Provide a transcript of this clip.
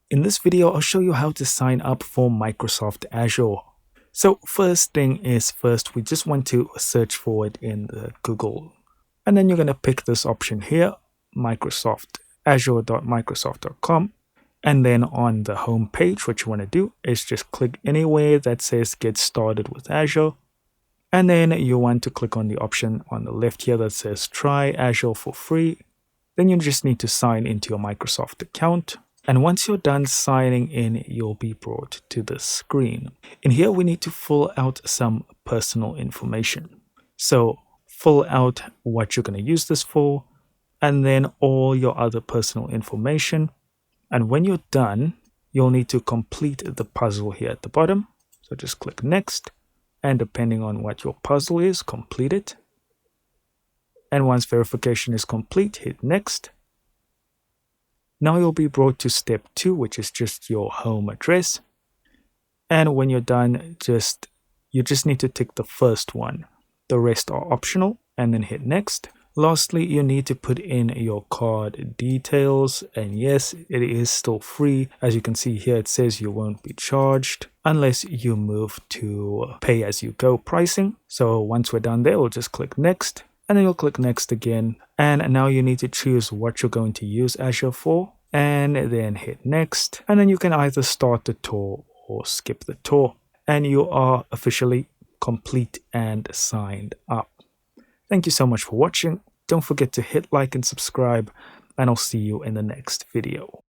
In this video, I'll show you how to sign up for Microsoft Azure. So first thing is first, we just want to search for it in the Google. And then you're going to pick this option here, Microsoft, azure.microsoft.com. And then on the home page, what you want to do is just click anywhere that says get started with Azure. And then you want to click on the option on the left here that says try Azure for free. Then you just need to sign into your Microsoft account. And once you're done signing in, you'll be brought to this screen. In here, we need to fill out some personal information. So fill out what you're going to use this for, and then all your other personal information. And when you're done, you'll need to complete the puzzle here at the bottom. So just click next, and depending on what your puzzle is, complete it. And once verification is complete, hit next. Now you'll be brought to step 2, which is just your home address. And when you're done, you just need to tick the first one. The rest are optional, and then hit next. Lastly, you need to put in your card details, and yes, it is still free. As you can see here, it says you won't be charged unless you move to pay-as-you-go pricing. So once we're done there, we'll just click next. And then you'll click next again. And now you need to choose what you're going to use Azure for. And then hit next. And then you can either start the tour or skip the tour. And you are officially complete and signed up. Thank you so much for watching. Don't forget to hit like and subscribe. And I'll see you in the next video.